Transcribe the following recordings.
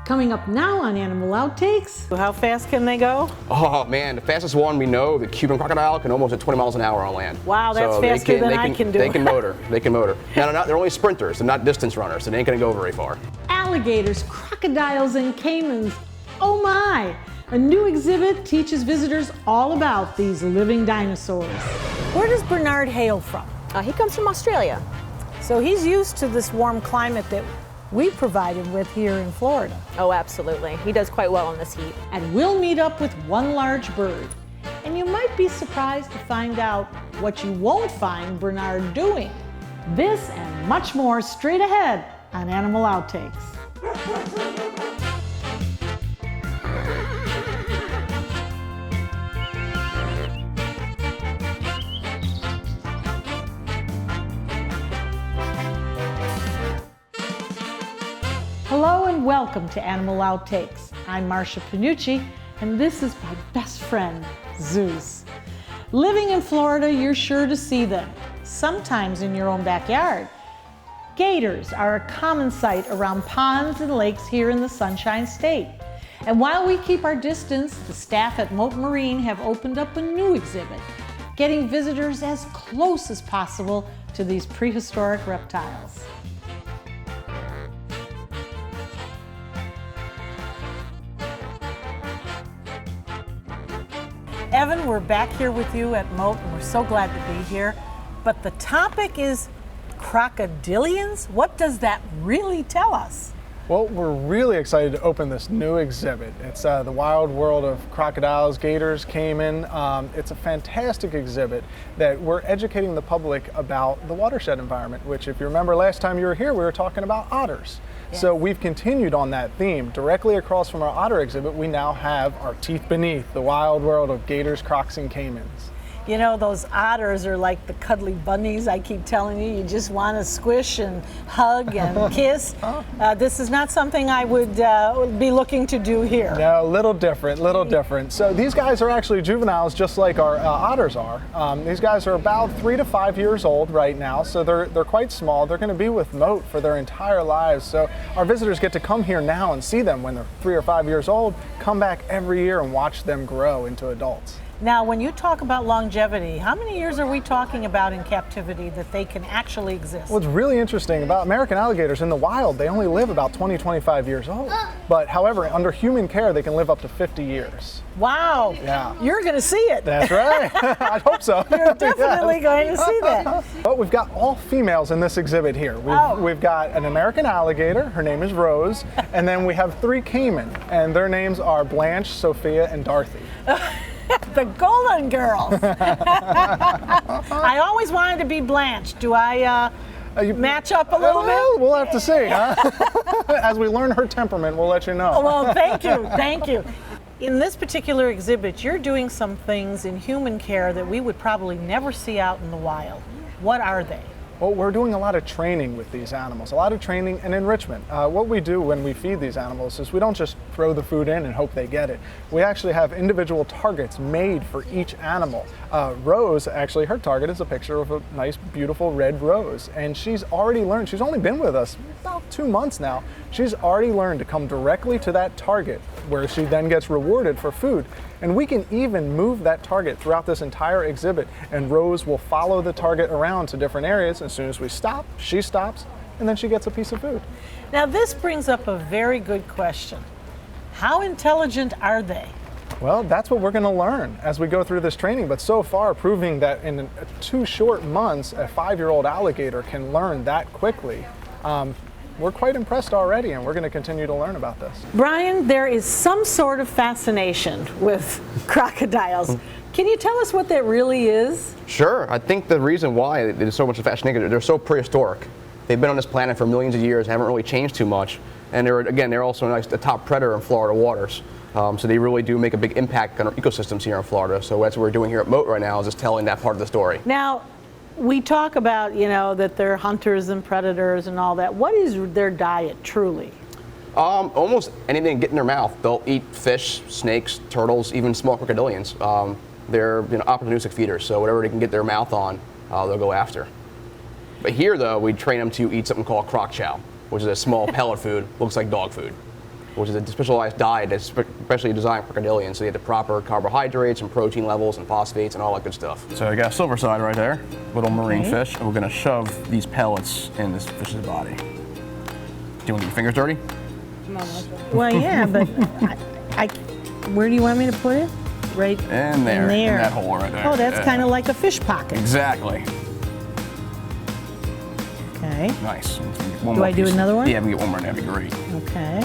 Coming up now on Animal Outtakes. How fast can they go? Oh man, the fastest one we know, the Cuban crocodile, can almost hit 20 miles an hour on land. Wow, that's faster than I can do. They can motor. They can motor. Now they're only sprinters. They're not distance runners. So they ain't gonna go very far. Alligators, crocodiles, and caimans. Oh my! A new exhibit teaches visitors all about these living dinosaurs. Where does Bernard hail from? He comes from Australia. So he's used to this warm climate that we provided with here in Florida. Oh, absolutely. He does quite well in this heat. And we'll meet up with one large bird. And you might be surprised to find out what you won't find Bernard doing. This and much more straight ahead on Animal Outtakes. Hello and welcome to Animal Outtakes. I'm Marcia Panucci, and this is my best friend, Zeus. Living in Florida, you're sure to see them, sometimes in your own backyard. Gators are a common sight around ponds and lakes here in the Sunshine State. And while we keep our distance, the staff at Moat Marine have opened up a new exhibit, getting visitors as close as possible to these prehistoric reptiles. Evan, we're back here with you at Moat, and we're so glad to be here. But the topic is crocodilians. What does that really tell us? Well, we're really excited to open this new exhibit. It's the wild world of crocodiles, gators, caiman. It's a fantastic exhibit that we're educating the public about the watershed environment, which if you remember last time you were here, we were talking about otters. Yes. So we've continued on that theme. Directly across from our otter exhibit, we now have our teeth beneath, the wild world of gators, crocs, and caimans. You know, those otters are like the cuddly bunnies I keep telling you. You just want to squish and hug and kiss. This is not something I would be looking to do here. No, a little different, little different. So these guys are actually juveniles just like our otters are. These guys are about 3 to 5 years old right now, so they're quite small. They're going to be with Moat for their entire lives. So our visitors get to come here now and see them when they're 3 or 5 years old, come back every year and watch them grow into adults. Now, when you talk about longevity, how many years are we talking about in captivity that they can actually exist? What's really interesting about American alligators in the wild, they only live about 20, 25 years old. But however, under human care, they can live up to 50 years. Wow. Yeah. You're going to see it. That's right. I hope so. You're definitely going to see that. But we've got all females in this exhibit here. We've got an American alligator, her name is Rose, and then we have 3 caiman, and their names are Blanche, Sophia, and Dorothy. The Golden Girls. I always wanted to be Blanche. Do I match up a little bit? We'll have to see, huh? As we learn her temperament, we'll let you know. Well, thank you, thank you. In this particular exhibit, you're doing some things in human care that we would probably never see out in the wild. What are they? Well, we're doing a lot of training with these animals, a lot of training and enrichment. What we do when we feed these animals is we don't just throw the food in and hope they get it. We actually have individual targets made for each animal. Rose, actually, her target is a picture of a nice, beautiful red rose. And she's already learned, she's only been with us about 2 months now. She's already learned to come directly to that target where she then gets rewarded for food. And we can even move that target throughout this entire exhibit, and Rose will follow the target around to different areas. As soon as we stop, she stops, and then she gets a piece of food. Now this brings up a very good question. How intelligent are they? Well, that's what we're going to learn as we go through this training, but so far proving that in 2 short months, a 5-year-old alligator can learn that quickly. We're quite impressed already, and we're going to continue to learn about this. Brian, there is some sort of fascination with crocodiles. Can you tell us what that really is? Sure. I think the reason why there's so much fascination, they're so prehistoric. They've been on this planet for millions of years, haven't really changed too much. And they're also a top predator in Florida waters. So they really do make a big impact on our ecosystems here in Florida. So that's what we're doing here at Moat right now, is just telling that part of the story. Now, we talk about, that they're hunters and predators and all that. What is their diet truly? Almost anything get in their mouth. They'll eat fish, snakes, turtles, even small crocodilians. They're opportunistic feeders, so whatever they can get their mouth on, they'll go after. But here, though, we train them to eat something called croc chow, which is a small pellet food, looks like dog food. which is a specialized diet that's especially designed for crocodilians. So you have the proper carbohydrates and protein levels and phosphates and all that good stuff. So I got a silver side right there, little marine fish, and we're gonna shove these pellets in this fish's body. Do you want to get your fingers dirty? Well, yeah, but where do you want me to put it? Right in there, in that hole right there. Oh, that's kind of like a fish pocket. Exactly. Okay. Nice. Do I do another one? Yeah, we get one more, that'd be great. Okay.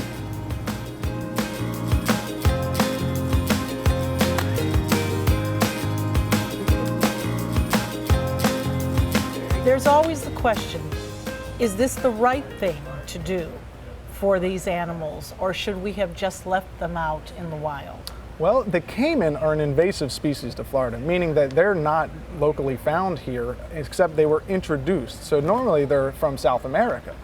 There's always the question, is this the right thing to do for these animals, or should we have just left them out in the wild? Well, the caiman are an invasive species to Florida, meaning that they're not locally found here, except they were introduced. So normally they're from South America.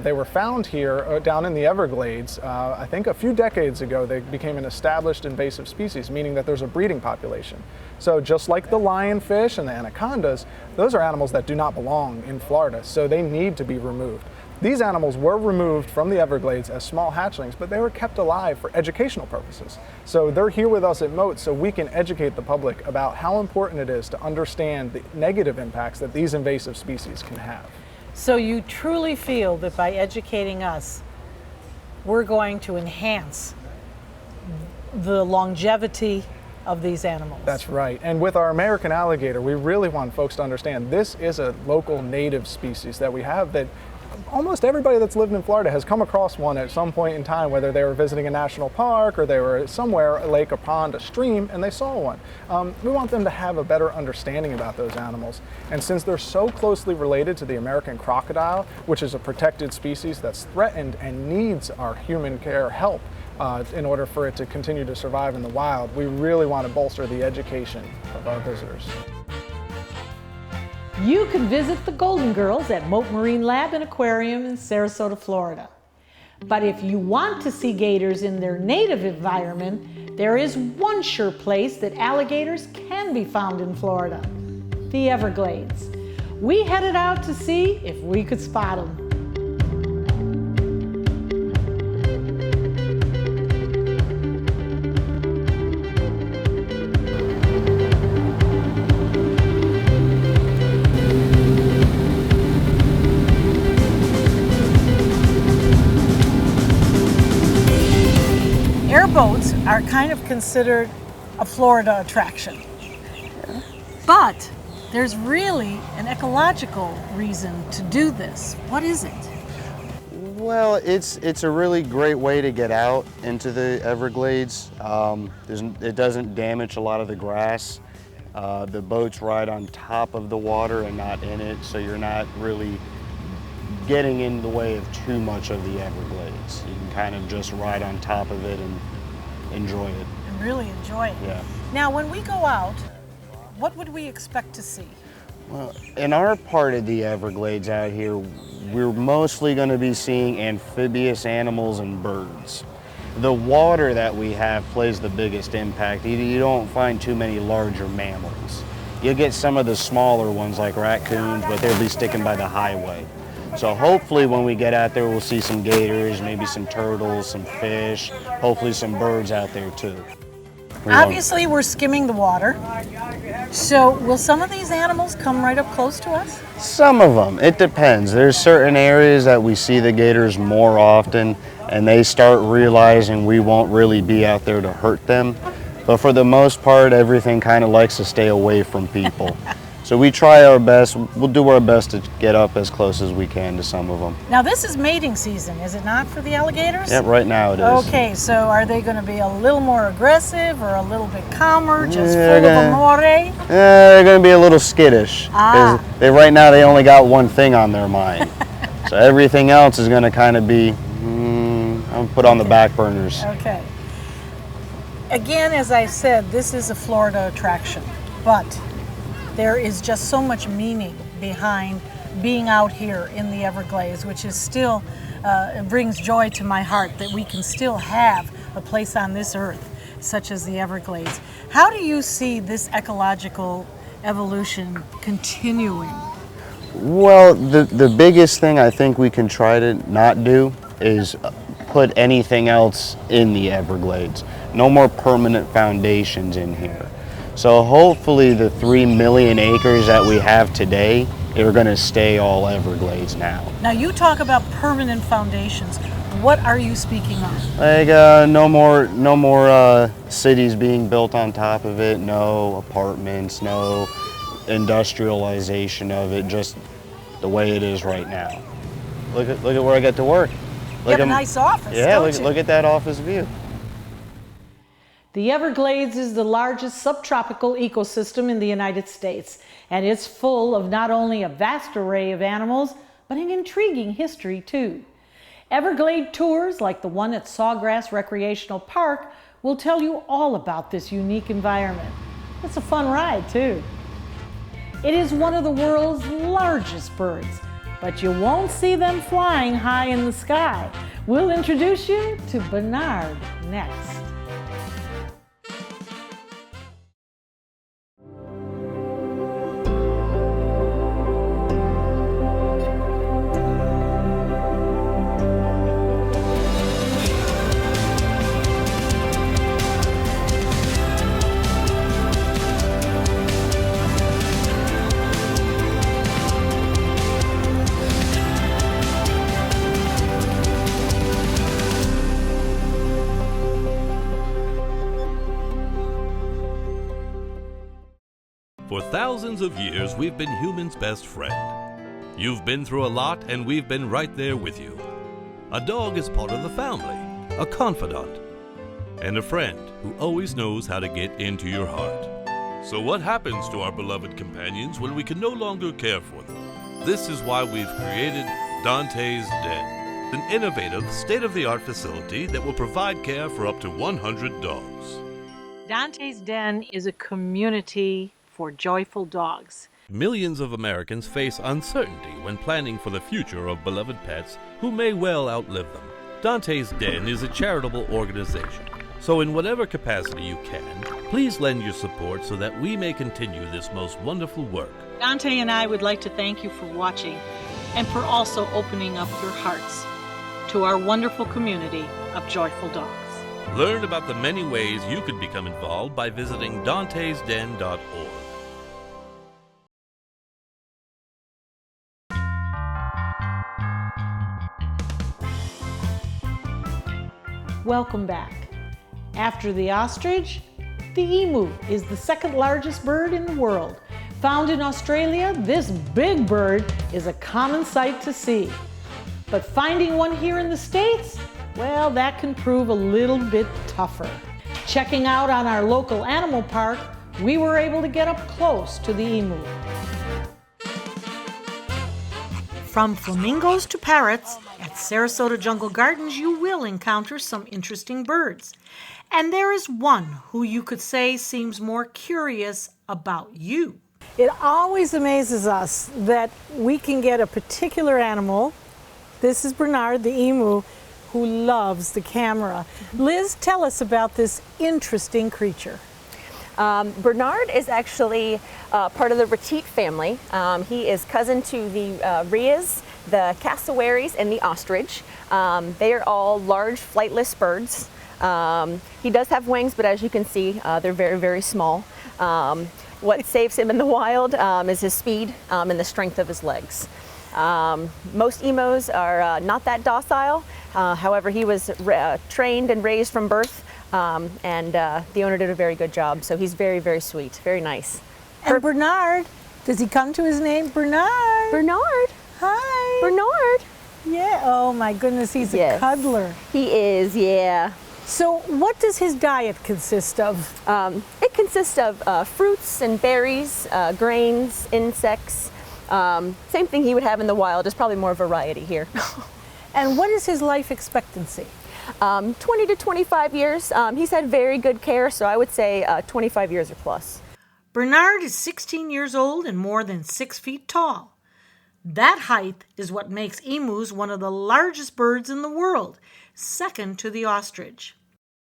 They were found here down in the Everglades. I think a few decades ago, they became an established invasive species, meaning that there's a breeding population. So just like the lionfish and the anacondas, those are animals that do not belong in Florida, so they need to be removed. These animals were removed from the Everglades as small hatchlings, but they were kept alive for educational purposes. So they're here with us at Moat so we can educate the public about how important it is to understand the negative impacts that these invasive species can have. So you truly feel that by educating us, we're going to enhance the longevity of these animals. That's right. And with our American alligator, we really want folks to understand this is a local native species that we have that almost everybody that's lived in Florida has come across one at some point in time, whether they were visiting a national park or they were somewhere, a lake, a pond, a stream, and they saw one. We want them to have a better understanding about those animals. And since they're so closely related to the American crocodile, which is a protected species that's threatened and needs our human care help in order for it to continue to survive in the wild, we really want to bolster the education of our visitors. You can visit the Golden Girls at Moat Marine Lab and Aquarium in Sarasota, Florida. But if you want to see gators in their native environment, there is one sure place that alligators can be found in Florida, the Everglades. We headed out to see if we could spot them. Airboats are kind of considered a Florida attraction. But there's really an ecological reason to do this. What is it? Well, it's a really great way to get out into the Everglades. It doesn't damage a lot of the grass. The boats ride on top of the water and not in it, so you're not really getting in the way of too much of the Everglades. You can kind of just ride on top of it and enjoy it. And really enjoy it. Yeah. Now, when we go out, what would we expect to see? Well, in our part of the Everglades out here, we're mostly going to be seeing amphibious animals and birds. The water that we have plays the biggest impact. You don't find too many larger mammals. You'll get some of the smaller ones like raccoons, but they'll be sticking by the highway. So hopefully when we get out there, we'll see some gators, maybe some turtles, some fish, hopefully some birds out there too. Obviously, we're skimming the water. So will some of these animals come right up close to us? Some of them, it depends. There's certain areas that we see the gators more often, and they start realizing we won't really be out there to hurt them. But for the most part, everything kind of likes to stay away from people. So we try our best, we'll do our best to get up as close as we can to some of them. Now this is mating season, is it not, for the alligators? Yeah, right now it is. Okay, so are they going to be a little more aggressive or a little bit calmer, just full of amore? They're going to be a little skittish. Right now they only got one thing on their mind. So everything else is going to kind of be, I'll put on the back burners. Okay. Again, as I said, this is a Florida attraction, but there is just so much meaning behind being out here in the Everglades, which is still, it brings joy to my heart that we can still have a place on this earth such as the Everglades. How do you see this ecological evolution continuing? Well, the biggest thing I think we can try to not do is put anything else in the Everglades. No more permanent foundations in here. So hopefully the 3 million acres that we have today are going to stay all Everglades now. Now you talk about permanent foundations. What are you speaking of? Like no more cities being built on top of it, no apartments, no industrialization of it, just the way it is right now. Look at where I get to work. You have a nice office, yeah, don't you? look at that office view. The Everglades is the largest subtropical ecosystem in the United States, and it's full of not only a vast array of animals, but an intriguing history too. Everglade tours, like the one at Sawgrass Recreational Park, will tell you all about this unique environment. It's a fun ride too. It is one of the world's largest birds, but you won't see them flying high in the sky. We'll introduce you to Bernard next. For thousands of years, we've been humans' best friend. You've been through a lot, and we've been right there with you. A dog is part of the family, a confidant, and a friend who always knows how to get into your heart. So what happens to our beloved companions when we can no longer care for them? This is why we've created Dante's Den, an innovative, state-of-the-art facility that will provide care for up to 100 dogs. Dante's Den is a community for joyful dogs. Millions of Americans face uncertainty when planning for the future of beloved pets who may well outlive them. Dante's Den is a charitable organization, so in whatever capacity you can, please lend your support so that we may continue this most wonderful work. Dante and I would like to thank you for watching and for also opening up your hearts to our wonderful community of joyful dogs. Learn about the many ways you could become involved by visiting dantesden.org. Welcome back. After the ostrich, the emu is the second largest bird in the world. Found in Australia, this big bird is a common sight to see. But finding one here in the States, well, that can prove a little bit tougher. Checking out on our local animal park, we were able to get up close to the emu. From flamingos to parrots, at Sarasota Jungle Gardens you will encounter some interesting birds. And there is one who you could say seems more curious about you. It always amazes us that we can get a particular animal, this is Bernard the emu, who loves the camera. Liz, tell us about this interesting creature. Bernard is actually part of the Retit family. He is cousin to the rheas, the cassowaries, and the ostrich. They are all large flightless birds. He does have wings, but as you can see, they're very, very small. What saves him in the wild is his speed and the strength of his legs. Most emos are not that docile. However, he was trained and raised from birth, and the owner did a very good job. So he's very, very sweet, very nice. And Bernard, does he come to his name? Bernard. Bernard. Hi. Bernard. Yeah, oh my goodness, he's Yes. a cuddler. He is, yeah. So what does his diet consist of? It consists of fruits and berries, grains, insects. Same thing he would have in the wild, just probably more variety here. And what is his life expectancy? 20 to 25 years. He's had very good care, so I would say 25 years or plus. Bernard is 16 years old and more than 6 feet tall. That height is what makes emus one of the largest birds in the world, second to the ostrich.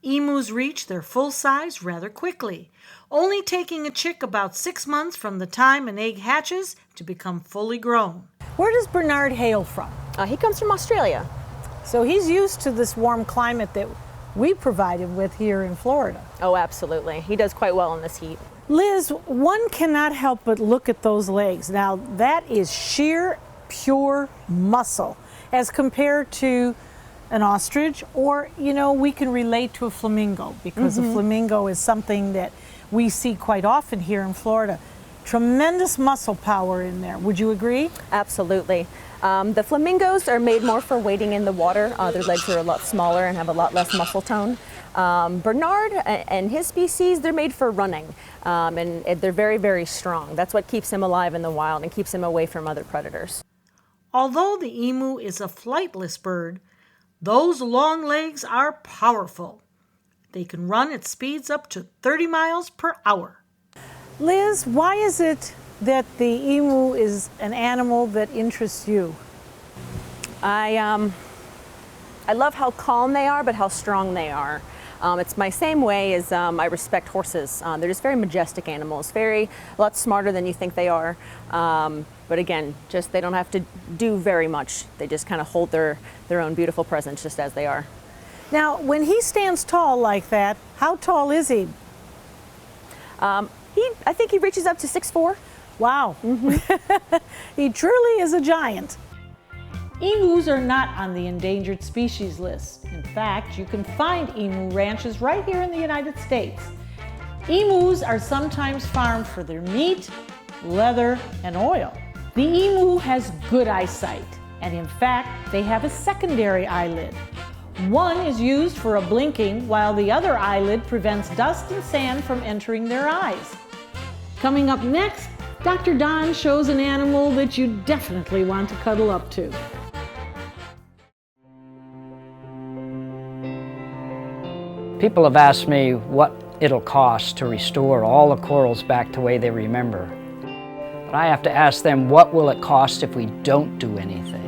Emus reach their full size rather quickly, only taking a chick about 6 months from the time an egg hatches to become fully grown. Where does Bernard hail from? He comes from Australia. So he's used to this warm climate that we provide him with here in Florida. Oh, absolutely. He does quite well in this heat. Liz, one cannot help but look at those legs. Now, that is sheer, pure muscle as compared to an ostrich, or, you know, we can relate to a flamingo because a flamingo is something that we see quite often here in Florida. Tremendous muscle power in there. Would you agree? Absolutely. The flamingos are made more for wading in the water. Their legs are a lot smaller and have a lot less muscle tone. Bernard and his species, they're made for running, and they're very, very strong. That's what keeps him alive in the wild and keeps him away from other predators. Although the emu is a flightless bird, those long legs are powerful. They can run at speeds up to 30 miles per hour. Liz, why is it that the emu is an animal that interests you? I love how calm they are, but how strong they are. It's my same way as I respect horses. They're just very majestic animals, a lot smarter than you think they are. But again, just they don't have to do very much. They just kind of hold their own beautiful presence just as they are. Now, when he stands tall like that, how tall is he? I think he reaches up to 6'4". Wow. He truly is a giant. Emus are not on the endangered species list. In fact, you can find emu ranches right here in the United States. Emus are sometimes farmed for their meat, leather, and oil. The emu has good eyesight, and in fact, they have a secondary eyelid. One is used for a blinking, while the other eyelid prevents dust and sand from entering their eyes. Coming up next, Dr. Don shows an animal that you definitely want to cuddle up to. People have asked me what it'll cost to restore all the corals back the way they remember. But I have to ask them, what will it cost if we don't do anything?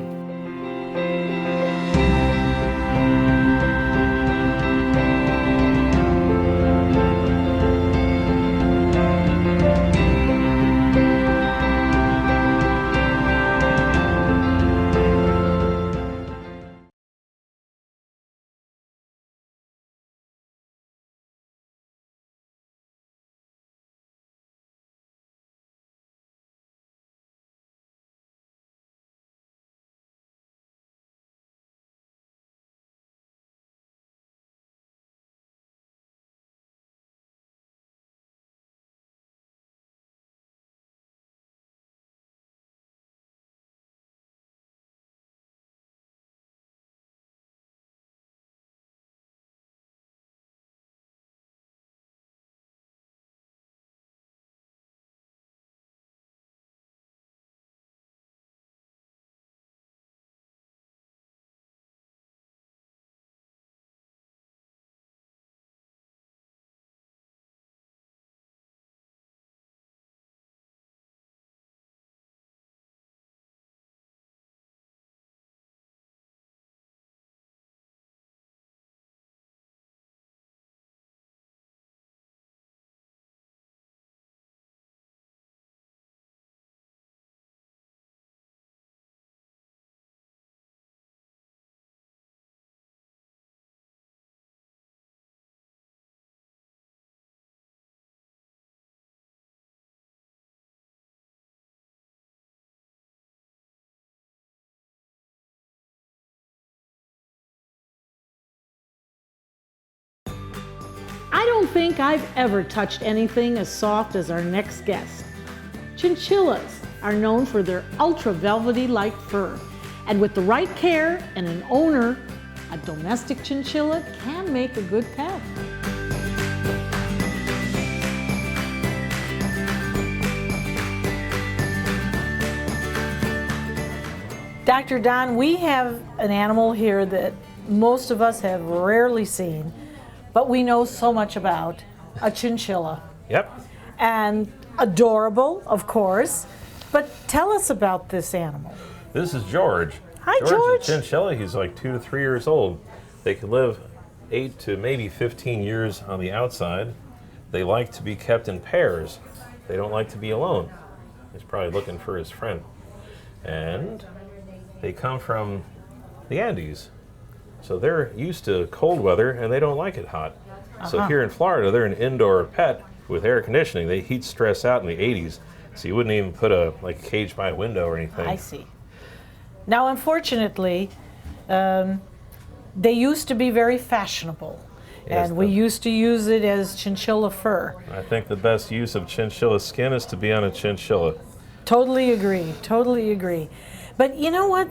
I don't think I've ever touched anything as soft as our next guest. Chinchillas are known for their ultra velvety-like fur, and with the right care and an owner, a domestic chinchilla can make a good pet. Dr. Don, we have an animal here that most of us have rarely seen, but we know so much about, a chinchilla. Yep. And adorable, of course, but tell us about this animal. This is George. Hi, George George. is a chinchilla. He's like 2 to 3 years old. They can live 8 to maybe 15 years on the outside. They like to be kept in pairs. They don't like to be alone. He's probably looking for his friend. And they come from the Andes. So they're used to cold weather and they don't like it hot. So here in Florida, they're an indoor pet with air conditioning. They heat stress out in the 80s. So you wouldn't even put a cage by a window or anything. I see. Now, unfortunately, they used to be very fashionable. Yes, And we used to use it as chinchilla fur. I think the best use of chinchilla skin is to be on a chinchilla. Totally agree, totally agree. But you know what?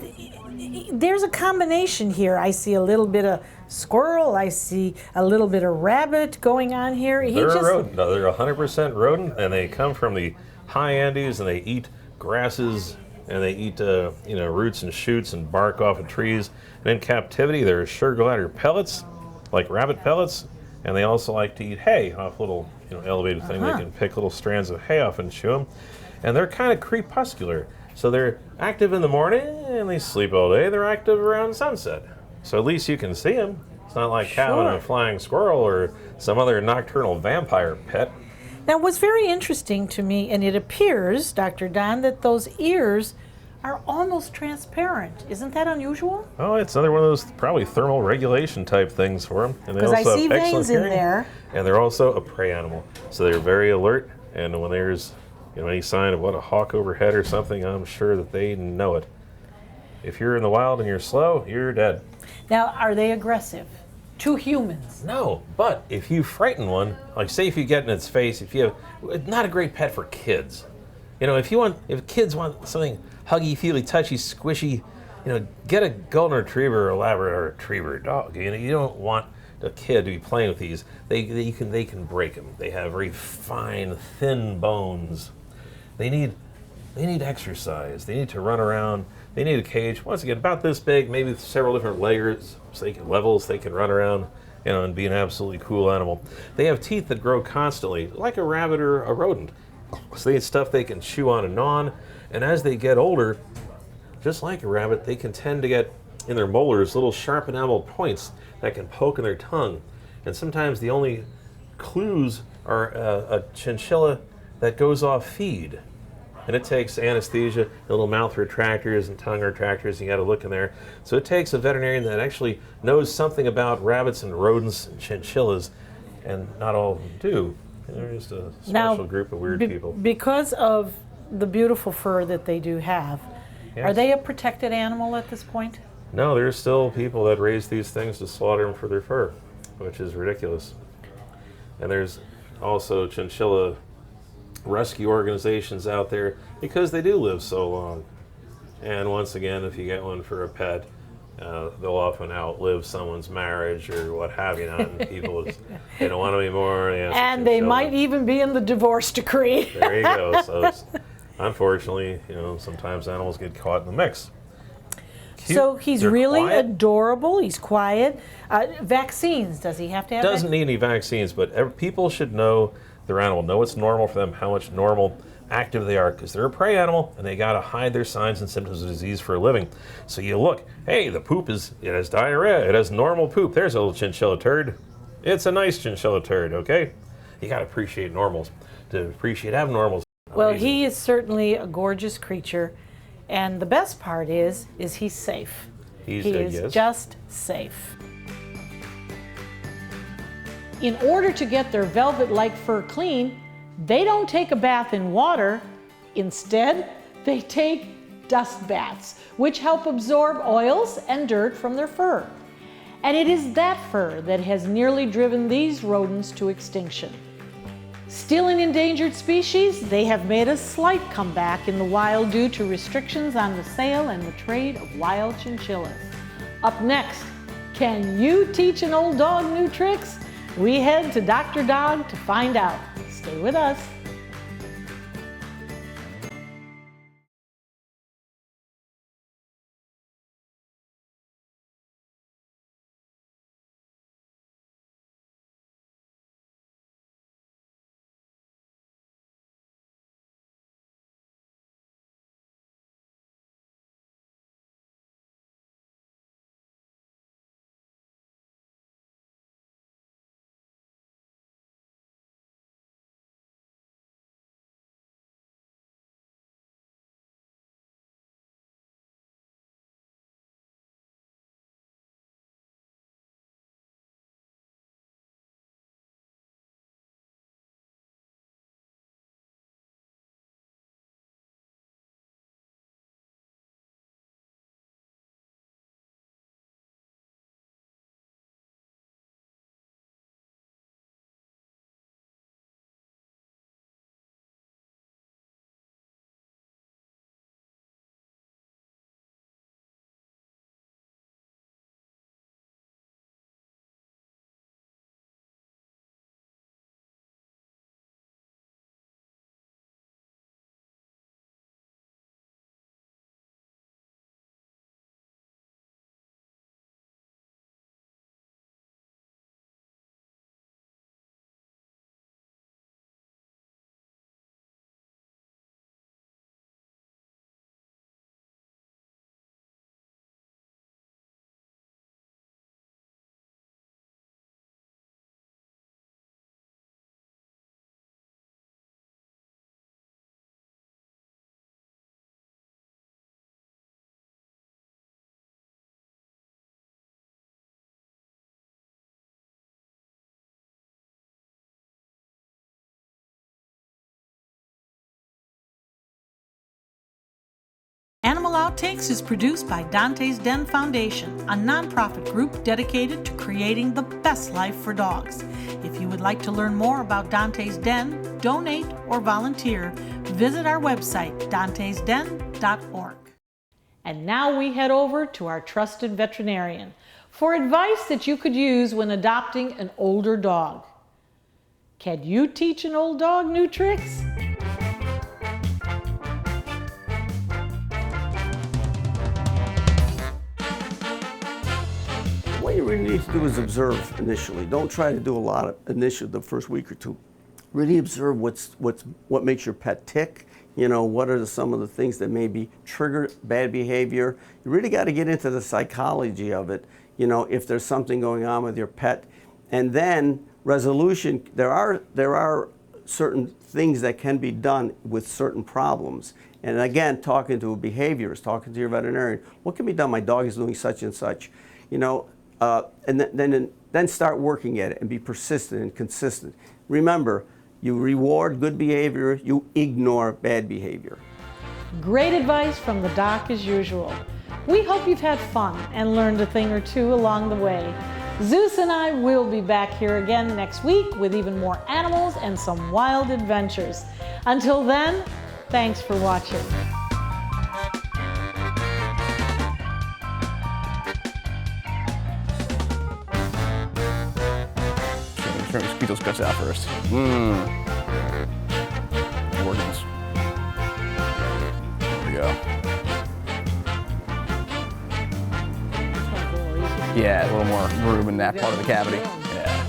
There's a combination here. I see a little bit of squirrel, I see a little bit of rabbit going on here. They're a rodent. No, they're 100% rodent, and they come from the high Andes, and they eat grasses, and they eat roots and shoots and bark off of trees. And in captivity, they're sugar glider pellets, like rabbit pellets, and they also like to eat hay off little elevated thing. They can pick little strands of hay off and chew them. And they're kind of crepuscular. So they're active in the morning and they sleep all day. They're active around sunset. So at least you can see them. It's not like cow and a flying squirrel or some other nocturnal vampire pet. Now, what's very interesting to me, and it appears, Dr. Don, that those ears are almost transparent. Isn't that unusual? Oh, it's another one of those probably thermal regulation type things for them. Because I see veins in there. And they're also a prey animal. So they're very alert. And when there's any sign of a hawk overhead or something, I'm sure that they know it. If you're in the wild and you're slow, you're dead. Now, are they aggressive to humans? No, but if you frighten one, like say if you get in its face, if you have, not a great pet for kids. If kids want something huggy, feely, touchy, squishy, get a golden retriever or a Labrador retriever dog. You don't want a kid to be playing with these. They can break them. They have very fine, thin bones. They need exercise. They need to run around. They need a cage. Once again, about this big, maybe several different layers, so they can run around, and be an absolutely cool animal. They have teeth that grow constantly, like a rabbit or a rodent. So they need stuff they can chew on and gnaw on. And as they get older, just like a rabbit, they can tend to get in their molars little sharp enameled points that can poke in their tongue. And sometimes the only clues are a chinchilla that goes off feed. And it takes anesthesia, little mouth retractors and tongue retractors. You got to look in there. So it takes a veterinarian that actually knows something about rabbits and rodents and chinchillas, and not all of them do. They're just a special group of weird people. Because of the beautiful fur that they do have, are they a protected animal at this point? No, there's still people that raise these things to slaughter them for their fur, which is ridiculous. And there's also chinchilla rescue organizations out there because they do live so long. And once again, if you get one for a pet, they'll often outlive someone's marriage or what have you. And people they don't want them anymore. And they might even be in the divorce decree. There you go. So unfortunately, sometimes animals get caught in the mix. Cute. So he's They're really quiet. adorable. He's quiet. Vaccines? Does he have to have? Doesn't need any vaccines, but people should know their animal, know what's normal for them, how much normal active they are, because they're a prey animal and they got to hide their signs and symptoms of disease for a living. So you look, hey, the poop it has diarrhea, it has normal poop. There's a little chinchilla turd. It's a nice chinchilla turd, okay? You got to appreciate normals to appreciate abnormals. Well, he is certainly a gorgeous creature, and the best part is he's safe. He is just safe. In order to get their velvet-like fur clean, they don't take a bath in water. Instead, they take dust baths, which help absorb oils and dirt from their fur. And it is that fur that has nearly driven these rodents to extinction. Still an endangered species, they have made a slight comeback in the wild due to restrictions on the sale and the trade of wild chinchillas. Up next, can you teach an old dog new tricks? We head to Dr. Dog to find out. Stay with us. Animal Outtakes is produced by Dante's Den Foundation, a nonprofit group dedicated to creating the best life for dogs. If you would like to learn more about Dante's Den, donate, or volunteer, visit our website, dantesden.org. And now we head over to our trusted veterinarian for advice that you could use when adopting an older dog. Can you teach an old dog new tricks? What you really need to do is observe initially. Don't try to do a lot of initially the first week or two. Really observe what makes your pet tick. You know, what are some of the things that maybe trigger bad behavior. You really got to get into the psychology of it. You know, if there's something going on with your pet. And then resolution, there are certain things that can be done with certain problems. And again, talking to a behaviorist, talking to your veterinarian, what can be done? My dog is doing such and such. You know, and then start working at it and be persistent and consistent. Remember, you reward good behavior, you ignore bad behavior. Great advice from the doc as usual. We hope you've had fun and learned a thing or two along the way. Zeus and I will be back here again next week with even more animals and some wild adventures. Until then, thanks for watching. Try to squeeze those guts out first. Organs. There we go. Yeah, a little more room in that part of the cavity. Yeah.